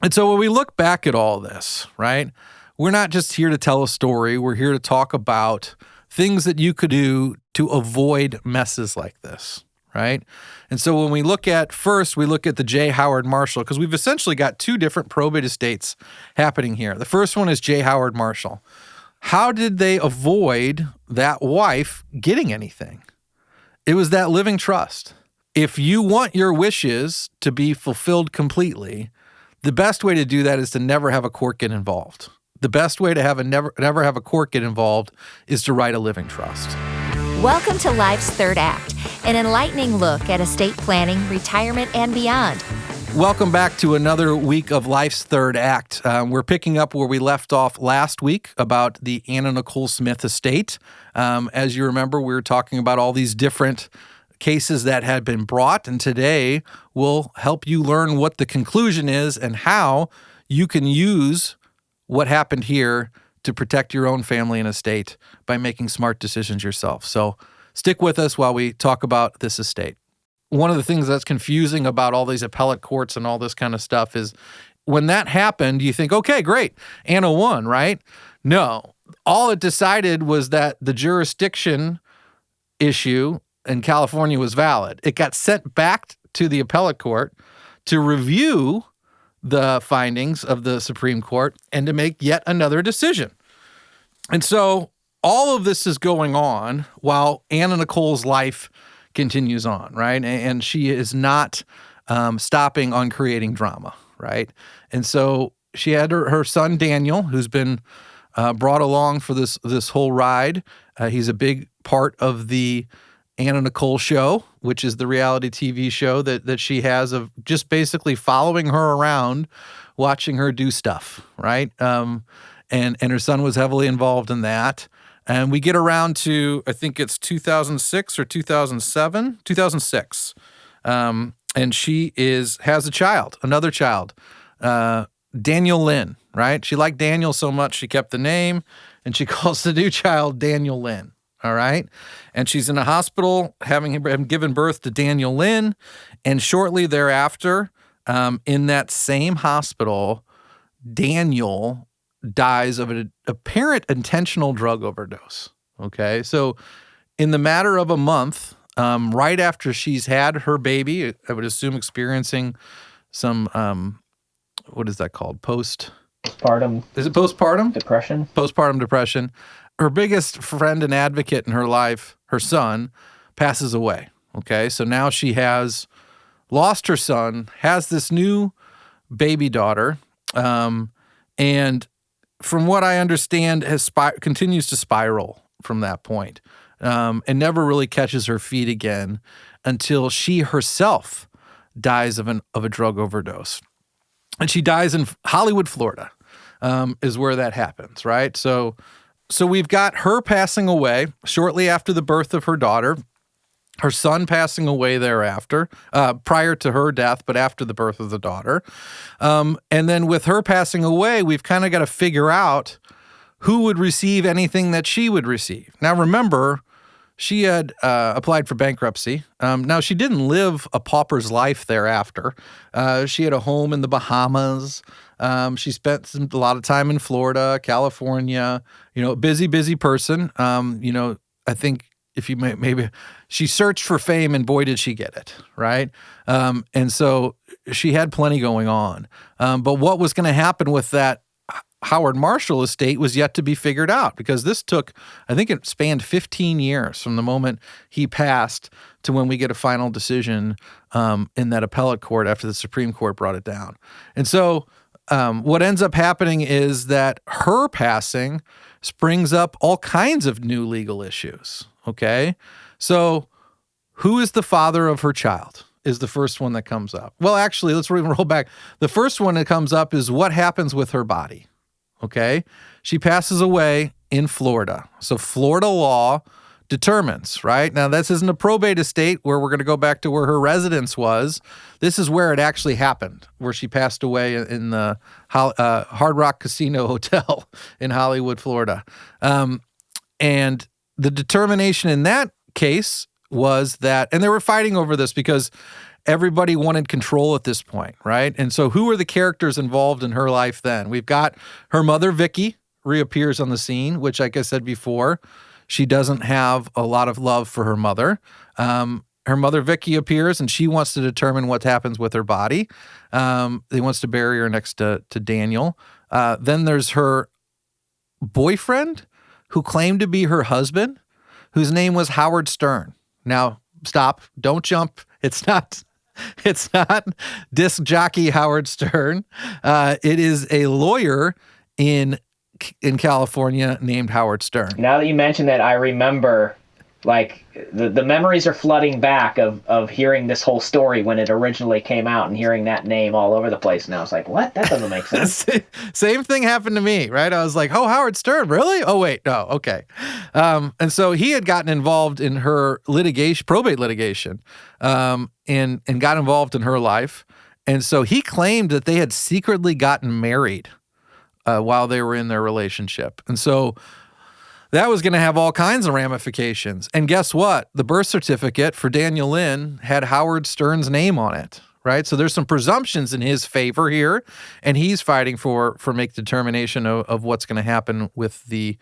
And so when we look back at all this, right, we're not just here to tell a story. We're here to talk about things that you could do to avoid messes like this, right? And so when we look at the J. Howard Marshall, because we've essentially got two different probate estates happening here. The first one is J. Howard Marshall. How did they avoid that wife getting anything? It was that living trust. If you want your wishes to be fulfilled completely, the best way to do that is to never have a court get involved. The best way to never have a court get involved is to write a living trust. Welcome to Life's Third Act, an enlightening look at estate planning, retirement, and beyond. Welcome back to another week of Life's Third Act. We're picking up where we left off last week about the Anna Nicole Smith estate. As you remember, we were talking about all these different cases that had been brought, and today we'll help you learn what the conclusion is and how you can use what happened here to protect your own family and estate by making smart decisions yourself. So stick with us while we talk about this estate. One of the things that's confusing about all these appellate courts and all this kind of stuff is when that happened, you think, okay, great, Anna won, right? No, all it decided was that the jurisdiction issue in California was valid. It got sent back to the appellate court to review the findings of the Supreme Court and to make yet another decision. And so all of this is going on while Anna Nicole's life continues on, right? And she is not stopping on creating drama, right? And so she had her son, Daniel, who's been brought along for this whole ride. He's a big part of the Anna Nicole Show, which is the reality TV show that she has of just basically following her around, watching her do stuff, right? And her son was heavily involved in that. And we get around to, I think it's 2006 or 2007, 2006. And she has a child, another child, Daniel Lynn, right? She liked Daniel so much, she kept the name, and she calls the new child Daniel Lynn. All right. And she's in a hospital having given birth to Daniel Lynn. And shortly thereafter, in that same hospital, Daniel dies of an apparent intentional drug overdose. Okay. So in the matter of a month, right after she's had her baby, I would assume experiencing some, what is that called? Postpartum. Is it postpartum? Depression. Postpartum depression. Her biggest friend and advocate in her life, her son, passes away. Okay, so now she has lost her son, has this new baby daughter, and from what I understand, continues to spiral from that point, and never really catches her feet again until she herself dies of a drug overdose, and she dies in Hollywood, Florida, is where that happens, right? So we've got her passing away shortly after the birth of her daughter, her son passing away thereafter, prior to her death, but after the birth of the daughter. And then with her passing away, we've kind of got to figure out who would receive anything that she would receive. Now, remember, she had applied for bankruptcy. Now, she didn't live a pauper's life thereafter. She had a home in the Bahamas. She spent a lot of time in Florida, California, busy person. I think if you maybe she searched for fame and boy, did she get it, right? And so she had plenty going on. But what was going to happen with that Howard Marshall estate was yet to be figured out because this took, I think it spanned 15 years from the moment he passed to when we get a final decision in that appellate court after the Supreme Court brought it down. And so what ends up happening is that her passing springs up all kinds of new legal issues, okay? So who is the father of her child is the first one that comes up. Well, actually, let's roll back. The first one that comes up is what happens with her body, okay? She passes away in Florida. So Florida law determines, right? Now, this isn't a probate estate where we're going to go back to where her residence was. This is where it actually happened, where she passed away in the Hard Rock Casino Hotel in Hollywood, Florida. And the determination in that case was that, and they were fighting over this because everybody wanted control at this point, right? And so who are the characters involved in her life then? We've got her mother, Vicky, reappears on the scene, which, like I said before, she doesn't have a lot of love for her mother. Her mother, Vicky, appears, and she wants to determine what happens with her body. He wants to bury her next to Daniel. Then there's her boyfriend, who claimed to be her husband, whose name was Howard Stern. Now, stop. Don't jump. It's not disc jockey Howard Stern. It is a lawyer in California named Howard Stern. Now that you mention that, I remember, like, the memories are flooding back of hearing this whole story when it originally came out and hearing that name all over the place. And I was like, what? That doesn't make sense. Same thing happened to me, right? I was like, oh, Howard Stern, really? Oh, wait, no, okay. And so he had gotten involved in her probate litigation, and got involved in her life. And so he claimed that they had secretly gotten married while they were in their relationship. And so that was going to have all kinds of ramifications. And guess what? The birth certificate for Daniel Lynn had Howard Stern's name on it, right? So there's some presumptions in his favor here, and he's fighting for make determination of what's going to happen with the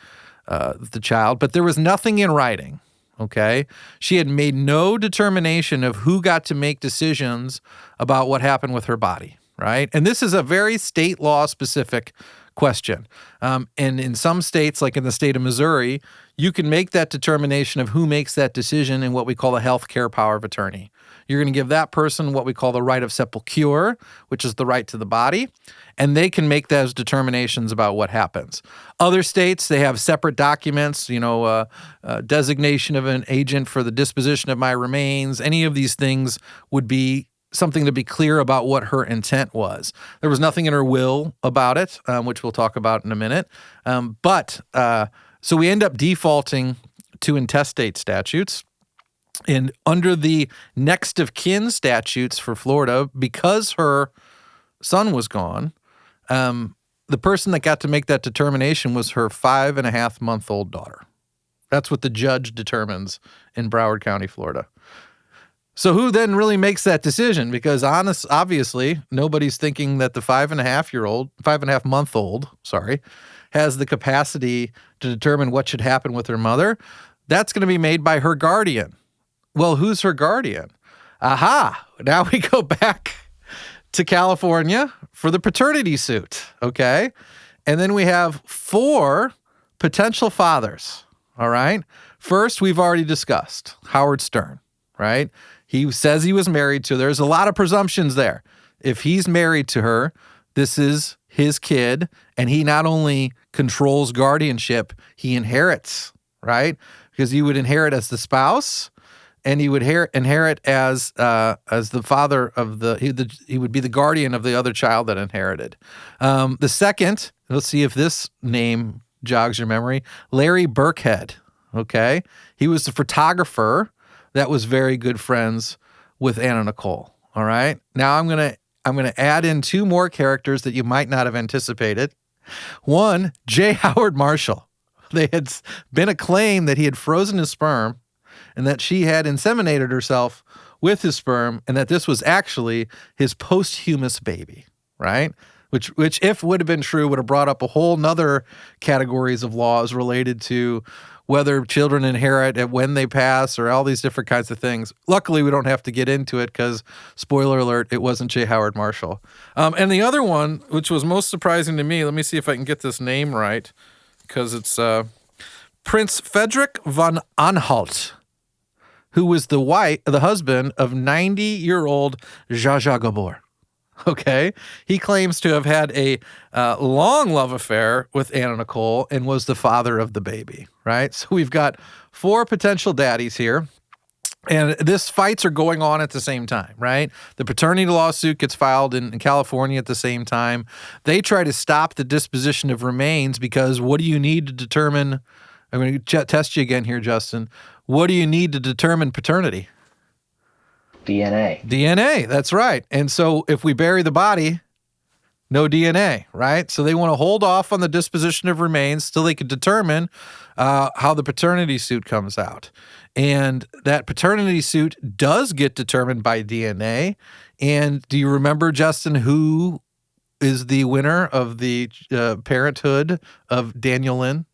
child. But there was nothing in writing, okay? She had made no determination of who got to make decisions about what happened with her body, right? And this is a very state law specific question. And in some states, like in the state of Missouri, you can make that determination of who makes that decision in what we call the health care power of attorney. You're going to give that person what we call the right of sepulture, which is the right to the body, and they can make those determinations about what happens. Other states, they have separate documents, designation of an agent for the disposition of my remains. Any of these things would be something to be clear about what her intent was. There was nothing in her will about it, which we'll talk about in a minute. So we end up defaulting to intestate statutes. And under the next of kin statutes for Florida, because her son was gone, the person that got to make that determination was her 5.5-month-old daughter. That's what the judge determines in Broward County, Florida. So who then really makes that decision? Because obviously, nobody's thinking that the 5.5-month-old, has the capacity to determine what should happen with her mother. That's going to be made by her guardian. Well, who's her guardian? Aha! Now we go back to California for the paternity suit, okay? And then we have 4 potential fathers, all right? First, we've already discussed Howard Stern, right? He says he was married to her. There's a lot of presumptions there. If he's married to her, this is his kid, and he not only controls guardianship, he inherits, right? Because he would inherit as the spouse, and he would inherit as the father of he would be the guardian of the other child that inherited. The second, let's see if this name jogs your memory, Larry Burkhead, okay? He was the photographer that was very good friends with Anna Nicole, all right? Now I'm going to add in 2 more characters that you might not have anticipated. One, J. Howard Marshall. They had been a claim that he had frozen his sperm and that she had inseminated herself with his sperm and that this was actually his posthumous baby, right? Which if would have been true, would have brought up a whole nother categories of laws related to whether children inherit it when they pass or all these different kinds of things. Luckily, we don't have to get into it because, spoiler alert, it wasn't J. Howard Marshall. And the other one, which was most surprising to me, let me see if I can get this name right, because it's Prince Frederick von Anhalt, who was the husband of 90-year-old Zsa Zsa Gabor. Okay, he claims to have had a long love affair with Anna Nicole and was the father of the baby, right? So we've got 4 potential daddies here, and this fights are going on at the same time, right? The paternity lawsuit gets filed in California at the same time. They try to stop the disposition of remains because what do you need to determine? I'm going to test you again here, Justin. What do you need to determine paternity? DNA. DNA, that's right. And so if we bury the body, no DNA, right? So they want to hold off on the disposition of remains till they can determine how the paternity suit comes out. And that paternity suit does get determined by DNA. And do you remember, Justin, who is the winner of the parenthood of Daniel Lynn?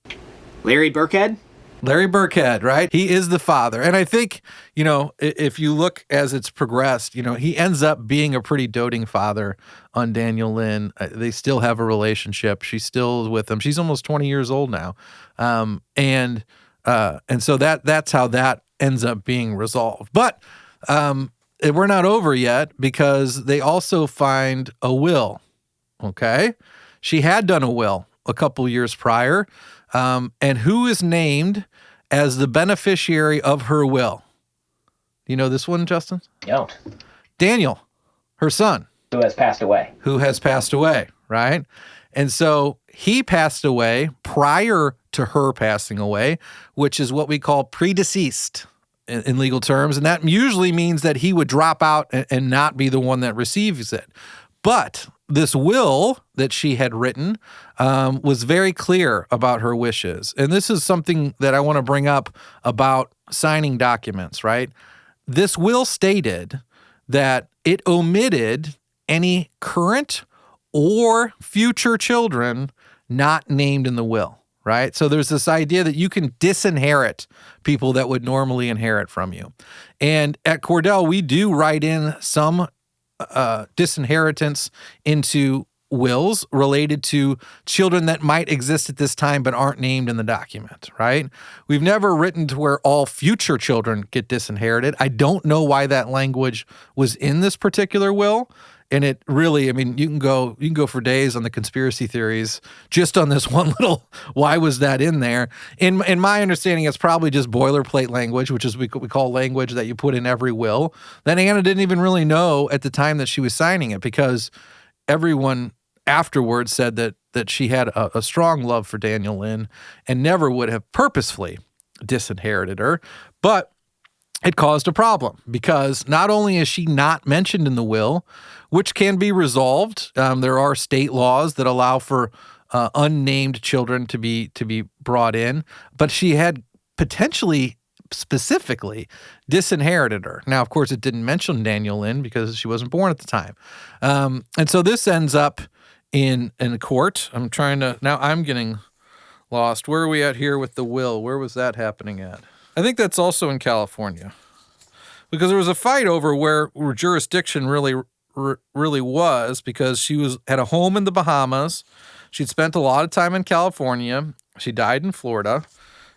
Larry Burkhead? Larry Burkhead, right? He is the father. And I think, if you look as it's progressed, he ends up being a pretty doting father on Daniel Lynn. They still have a relationship. She's still with him. She's almost 20 years old now. And so that's how that ends up being resolved. But we're not over yet, because they also find a will, okay? She had done a will a couple years prior. And who is named as the beneficiary of her will? You know this one, Justin? Don't. Daniel, her son. Who has passed away. Right? And so he passed away prior to her passing away, which is what we call predeceased in legal terms. And that usually means that he would drop out and not be the one that receives it. But this will that she had written was very clear about her wishes. And this is something that I want to bring up about signing documents, right? This will stated that it omitted any current or future children not named in the will, right? So there's this idea that you can disinherit people that would normally inherit from you. And at Cordell, we do write in some disinheritance into wills related to children that might exist at this time but aren't named in the document, right? We've never written to where all future children get disinherited. I don't know why that language was in this particular will. And it really, you can go for days on the conspiracy theories just on this one little, why was that in there? In my understanding, it's probably just boilerplate language, which is we call language that you put in every will. That Anna didn't even really know at the time that she was signing it, because everyone afterwards said that she had a strong love for Daniel Lynn and never would have purposefully disinherited her. But it caused a problem, because not only is she not mentioned in the will, which can be resolved. There are state laws that allow for unnamed children to be brought in, but she had potentially, specifically, disinherited her. Now, of course, it didn't mention Daniel Lynn because she wasn't born at the time. And so this ends up in court. I'm getting lost. Where are we at here with the will? Where was that happening at? I think that's also in California, because there was a fight over where jurisdiction really was, because she had a home in the Bahamas. She'd spent a lot of time in California. She died in Florida.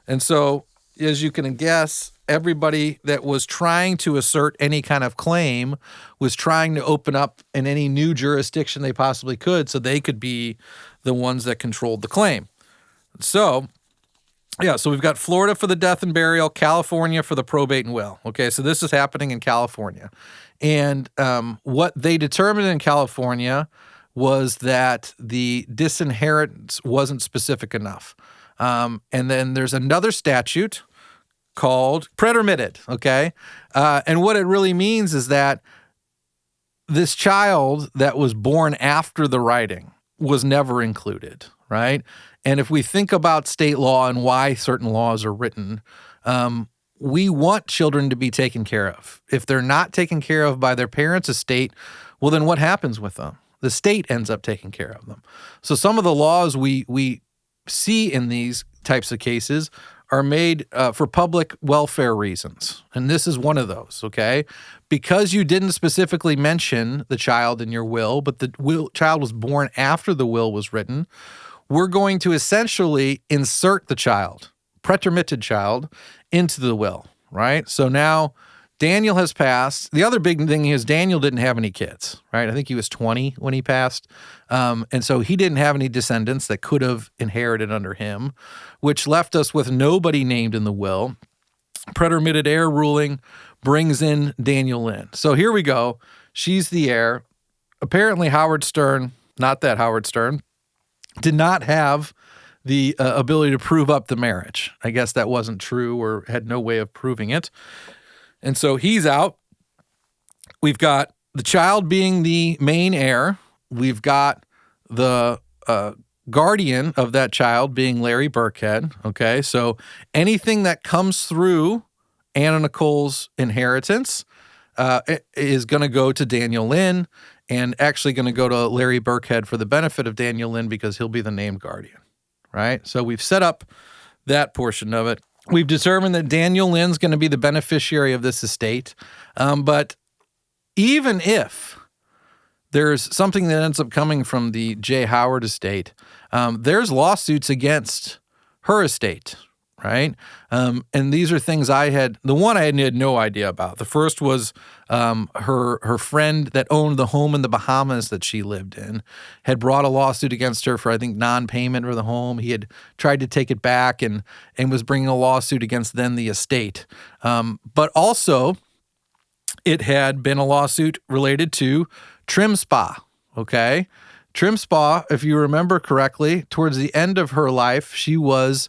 And so, as you can guess, everybody that was trying to assert any kind of claim was trying to open up in any new jurisdiction they possibly could, so they could be the ones that controlled the claim. So we've got Florida for the death and burial, California for the probate and will. Okay, so this is happening in California. And what they determined in California was that the disinheritance wasn't specific enough. And then there's another statute called pretermitted, okay? And what it really means is that this child that was born after the writing was never included, right? And if we think about state law and why certain laws are written, we want children to be taken care of. If they're not taken care of by their parents' estate, well, then what happens with them? The state ends up taking care of them. So some of the laws we see in these types of cases are made for public welfare reasons. And this is one of those, okay? Because you didn't specifically mention the child in your will, but the child was born after the will was written, we're going to essentially insert the child, pretermitted child, into the will, right? So now Daniel has passed. The other big thing is Daniel didn't have any kids, right? I think he was 20 when he passed. And so he didn't have any descendants that could have inherited under him, which left us with nobody named in the will. Pretermitted heir ruling brings in Daniel Lynn. So here we go. She's the heir. Apparently Howard Stern, not that Howard Stern, did not have the ability to prove up the marriage. I guess that wasn't true, or had no way of proving it. And so he's out. We've got the child being the main heir. We've got the guardian of that child being Larry Burkhead. Okay, so anything that comes through Anna Nicole's inheritance is going to go to Daniel Lynn, and actually going to go to Larry Burkhead for the benefit of Daniel Lynn because he'll be the named guardian, right? So we've set up that portion of it. We've determined that Daniel Lynn's going to be the beneficiary of this estate. But even if there's something that ends up coming from the J. Howard estate, there's lawsuits against her estate, right? And these are things the one I had no idea about. The first was her friend that owned the home in the Bahamas that she lived in had brought a lawsuit against her for, I think, non-payment for the home. He had tried to take it back and was bringing a lawsuit against then the estate. But also, it had been a lawsuit related to Trim Spa, okay? Trim Spa, if you remember correctly, towards the end of her life, she was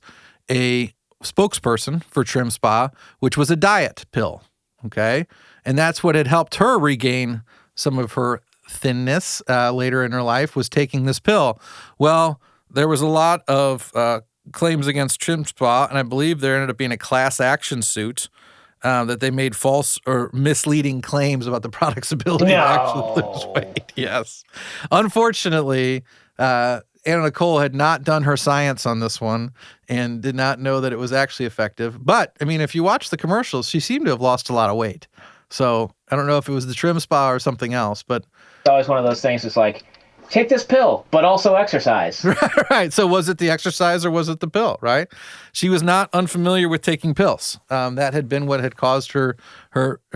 a spokesperson for Trim Spa, which was a diet pill, okay? And that's what had helped her regain some of her thinness later in her life, was taking this pill. Well, there was a lot of claims against Trim Spa, and I believe there ended up being a class action suit that they made false or misleading claims about the product's ability to actually lose weight. Yes. Unfortunately, Anna Nicole had not done her science on this one and did not know that it was actually effective. But, I mean, if you watch the commercials, she seemed to have lost a lot of weight. So I don't know if it was the Trim Spa or something else, but it's always one of those things. It's like, take this pill, but also exercise. Right. So was it the exercise or was it the pill, right? She was not unfamiliar with taking pills. That had been what had caused her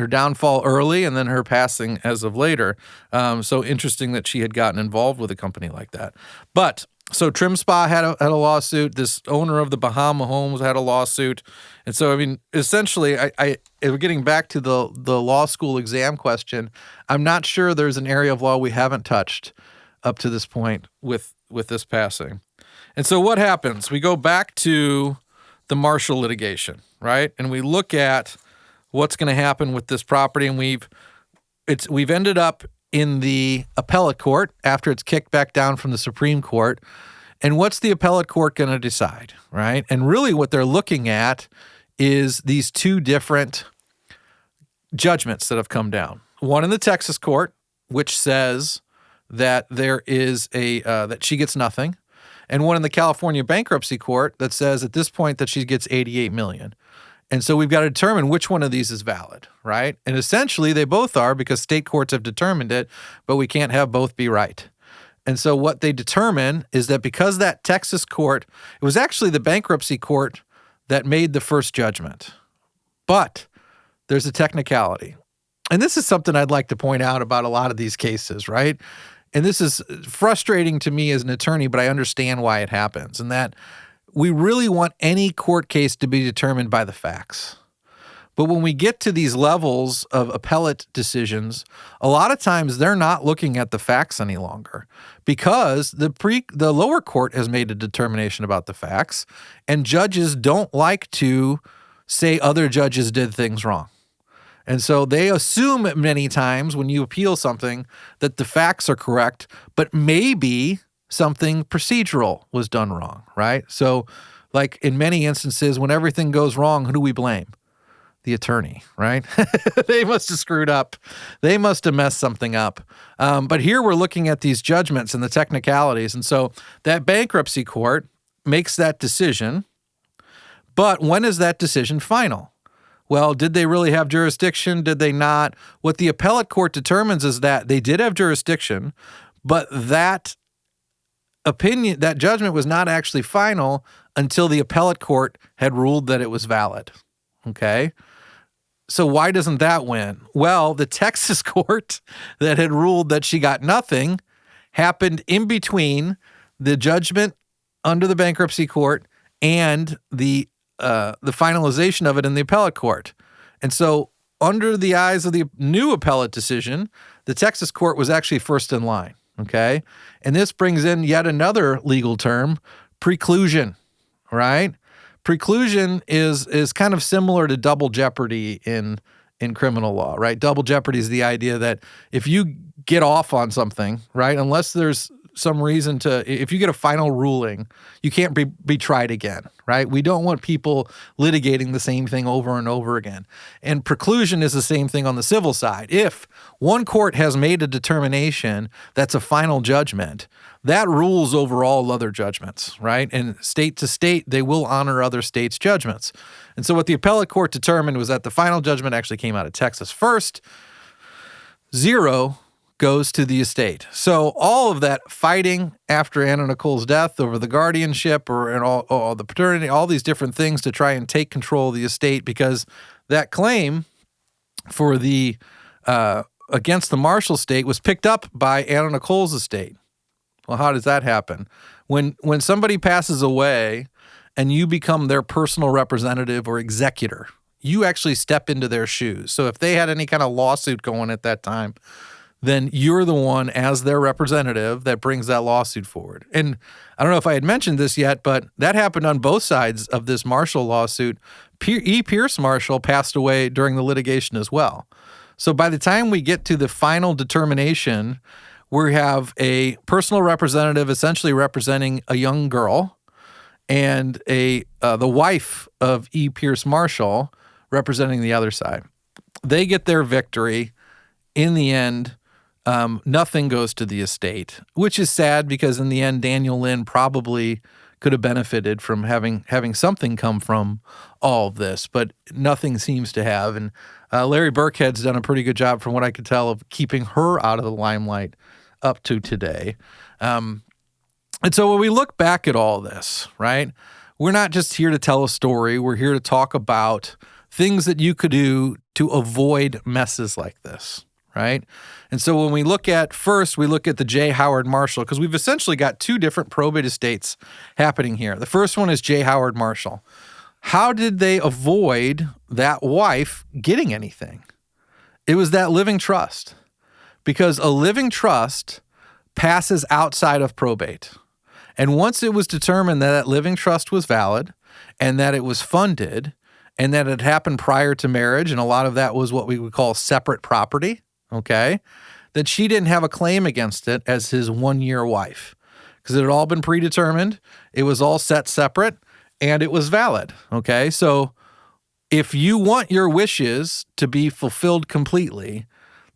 downfall early and then her passing as of later. So interesting that she had gotten involved with a company like that. But so Trim Spa had a lawsuit. This owner of the Bahama homes had a lawsuit. And so, I mean, essentially, we're getting back to the law school exam question. I'm not sure there's an area of law we haven't touched up to this point with this passing. And so what happens? We go back to the Marshall litigation, right? And we look at what's going to happen with this property, and we've ended up in the appellate court after it's kicked back down from the Supreme Court. And what's the appellate court going to decide, right? And really what they're looking at is these two different judgments that have come down. One in the Texas court, which says that there is that she gets nothing, and one in the California bankruptcy court that says at this point that she gets $88 million. And so we've got to determine which one of these is valid, right? And essentially they both are, because state courts have determined it, but we can't have both be right. And so what they determine is that because that Texas court, it was actually the bankruptcy court that made the first judgment. But there's a technicality. And this is something I'd like to point out about a lot of these cases, right? And this is frustrating to me as an attorney, but I understand why it happens, and that we really want any court case to be determined by the facts. But when we get to these levels of appellate decisions, a lot of times they're not looking at the facts any longer, because the lower court has made a determination about the facts, and judges don't like to say other judges did things wrong. And so they assume many times when you appeal something that the facts are correct, but maybe something procedural was done wrong, right? So like in many instances, when everything goes wrong, who do we blame? The attorney, right? They must have screwed up. They must have messed something up. But here we're looking at these judgments and the technicalities. And so that bankruptcy court makes that decision. But when is that decision final? Well, did they really have jurisdiction? Did they not? What the appellate court determines is that they did have jurisdiction, but that opinion, that judgment was not actually final until the appellate court had ruled that it was valid. Okay? So why doesn't that win? Well, the Texas court that had ruled that she got nothing happened in between the judgment under the bankruptcy court and the finalization of it in the appellate court. And so under the eyes of the new appellate decision, the Texas court was actually first in line, okay? And this brings in yet another legal term, preclusion, right? Preclusion is kind of similar to double jeopardy in criminal law, right? Double jeopardy is the idea that if you get off on something, right, unless there's some reason if you get a final ruling, you can't be tried again, right? We don't want people litigating the same thing over and over again. And preclusion is the same thing on the civil side. If one court has made a determination that's a final judgment, that rules over all other judgments, right? And state to state, they will honor other states' judgments. And so what the appellate court determined was that the final judgment actually came out of Texas first. 0 goes to the estate. So all of that fighting after Anna Nicole's death over the guardianship and all the paternity, all these different things to try and take control of the estate, because that claim for the against the Marshall estate was picked up by Anna Nicole's estate. Well, how does that happen? When somebody passes away and you become their personal representative or executor, you actually step into their shoes. So if they had any kind of lawsuit going at that time, then you're the one as their representative that brings that lawsuit forward. And I don't know if I had mentioned this yet, but that happened on both sides of this Marshall lawsuit. E. Pierce Marshall passed away during the litigation as well. So by the time we get to the final determination, we have a personal representative essentially representing a young girl, and the wife of E. Pierce Marshall representing the other side. They get their victory. In the end, nothing goes to the estate, which is sad because in the end, Daniel Lynn probably could have benefited from having something come from all of this, but nothing seems to have. And Larry Burkhead's done a pretty good job, from what I could tell, of keeping her out of the limelight up to today. And so when we look back at all this, right, we're not just here to tell a story. We're here to talk about things that you could do to avoid messes like this, right? And so when we look at the J. Howard Marshall, because we've essentially got two different probate estates happening here. The first one is J. Howard Marshall. How did they avoid that wife getting anything? It was that living trust, because a living trust passes outside of probate. And once it was determined that that living trust was valid and that it was funded and that it happened prior to marriage, and a lot of that was what we would call separate property, okay, that she didn't have a claim against it as his one-year wife, because it had all been predetermined, it was all set separate, and it was valid, okay? So if you want your wishes to be fulfilled completely,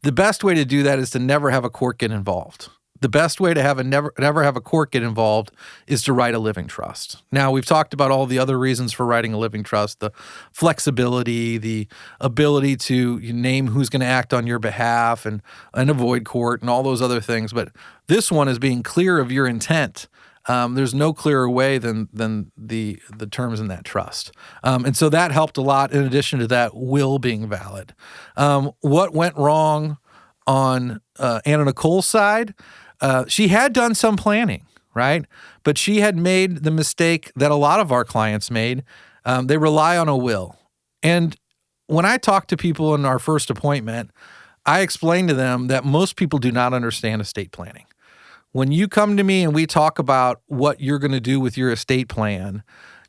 the best way to do that is to never have a court get involved. The best way to never have a court get involved is to write a living trust. Now, we've talked about all the other reasons for writing a living trust, the flexibility, the ability to name who's going to act on your behalf and avoid court and all those other things. But this one is being clear of your intent. There's no clearer way than the terms in that trust. And so that helped a lot, in addition to that will being valid. What went wrong on Anna Nicole's side? She had done some planning, right? But she had made the mistake that a lot of our clients made. They rely on a will. And when I talk to people in our first appointment, I explain to them that most people do not understand estate planning. When you come to me and we talk about what you're going to do with your estate plan,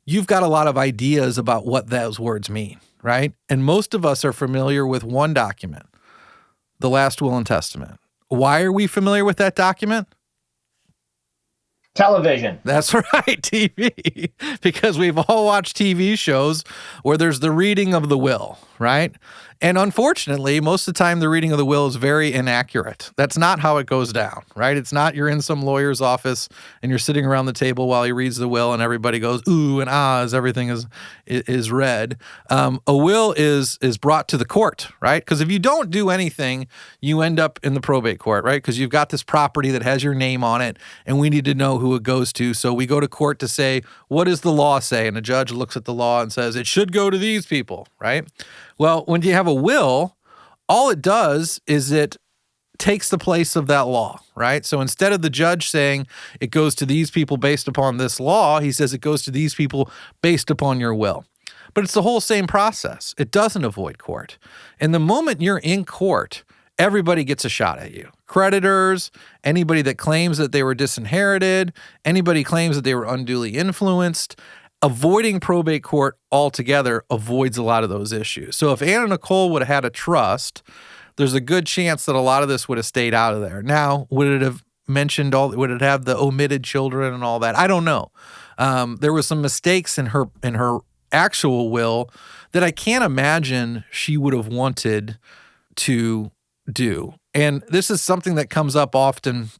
you've got a lot of ideas about what those words mean, right? And most of us are familiar with one document, the last will and testament. Why are we familiar with that document? Television. That's right, TV. Because we've all watched TV shows where there's the reading of the will, right? And unfortunately, most of the time, the reading of the will is very inaccurate. That's not how it goes down, right? It's not you're in some lawyer's office and you're sitting around the table while he reads the will and everybody goes, ooh and ah, as everything is read. A will is brought to the court, right? Because if you don't do anything, you end up in the probate court, right? Because you've got this property that has your name on it and we need to know who it goes to. So we go to court to say, what does the law say? And a judge looks at the law and says, it should go to these people, right? Well, when you have a will, all it does is it takes the place of that law, right? So instead of the judge saying it goes to these people based upon this law, he says it goes to these people based upon your will. But it's the whole same process. It doesn't avoid court. And the moment you're in court, everybody gets a shot at you. Creditors, anybody that claims that they were disinherited, anybody claims that they were unduly influenced. Avoiding probate court altogether avoids a lot of those issues. So if Anna Nicole would have had a trust, there's a good chance that a lot of this would have stayed out of there. Now, would it have mentioned would it have the omitted children and all that? I don't know. There was some mistakes in her actual will that I can't imagine she would have wanted to do. And this is something that comes up often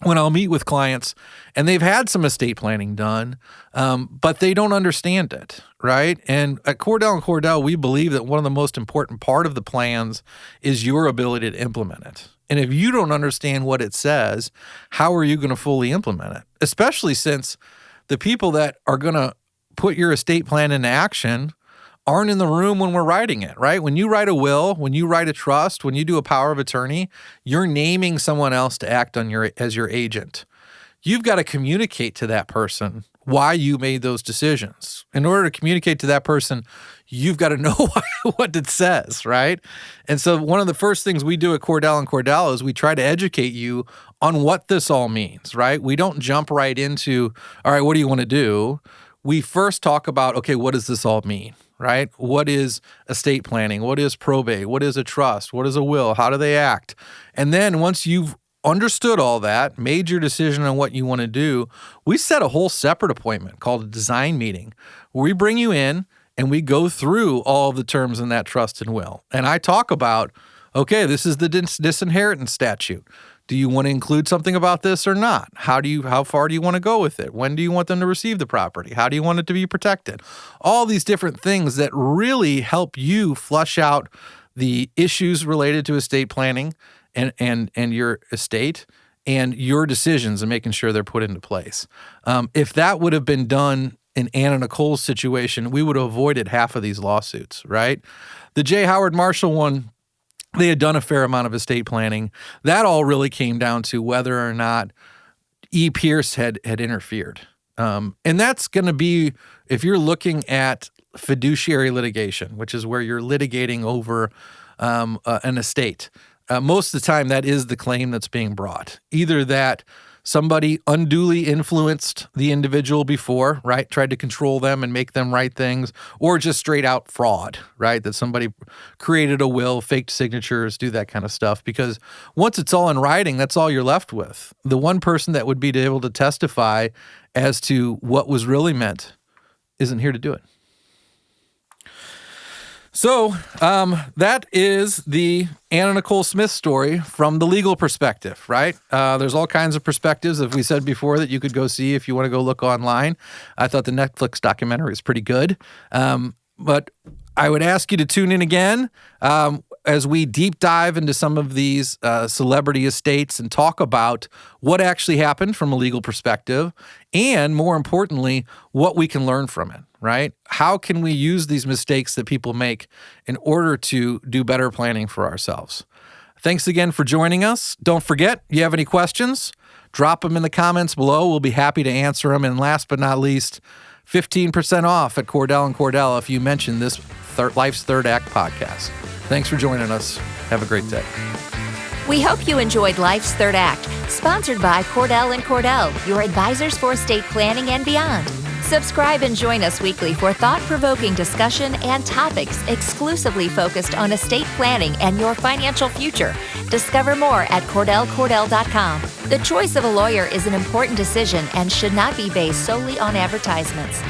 when I'll meet with clients and they've had some estate planning done, but they don't understand it, right? And at Cordell & Cordell, we believe that one of the most important part of the plans is your ability to implement it. And if you don't understand what it says, how are you going to fully implement it? Especially since the people that are going to put your estate plan into action aren't in the room when we're writing it, right? When you write a will, when you write a trust, when you do a power of attorney, you're naming someone else to act on as your agent. You've got to communicate to that person why you made those decisions. In order to communicate to that person, you've got to know what it says, right? And so one of the first things we do at Cordell & Cordell is we try to educate you on what this all means, right? We don't jump right into, all right, what do you want to do? We first talk about, okay, what does this all mean? Right? What is estate planning? What is probate? What is a trust? What is a will? How do they act? And then once you've understood all that, made your decision on what you want to do, we set a whole separate appointment called a design meeting where we bring you in and we go through all of the terms in that trust and will. And I talk about, okay, this is the disinheritance statute. Do you want to include something about this or not? How far do you want to go with it? When do you want them to receive the property? How do you want it to be protected? All these different things that really help you flush out the issues related to estate planning and your estate and your decisions and making sure they're put into place. If that would have been done in Anna Nicole's situation, we would have avoided half of these lawsuits, right? The J. Howard Marshall one, they had done a fair amount of estate planning. That all really came down to whether or not E. Pierce had interfered. And that's going to be, if you're looking at fiduciary litigation, which is where you're litigating over an estate, most of the time that is the claim that's being brought. Either that somebody unduly influenced the individual before, right? Tried to control them and make them write things, or just straight out fraud, right? That somebody created a will, faked signatures, do that kind of stuff. Because once it's all in writing, that's all you're left with. The one person that would be able to testify as to what was really meant isn't here to do it. So that is the Anna Nicole Smith story from the legal perspective, right? There's all kinds of perspectives, as we said before, that you could go see if you want to go look online. I thought the Netflix documentary is pretty good. But I would ask you to tune in again as we deep dive into some of these celebrity estates and talk about what actually happened from a legal perspective and, more importantly, what we can learn from it. Right? How can we use these mistakes that people make in order to do better planning for ourselves? Thanks again for joining us. Don't forget, you have any questions, drop them in the comments below. We'll be happy to answer them. And last but not least, 15% off at Cordell & Cordell if you mention this Life's Third Act podcast. Thanks for joining us. Have a great day. We hope you enjoyed Life's Third Act, sponsored by Cordell & Cordell, your advisors for estate planning and beyond. Subscribe and join us weekly for thought-provoking discussion and topics exclusively focused on estate planning and your financial future. Discover more at CordellCordell.com. The choice of a lawyer is an important decision and should not be based solely on advertisements.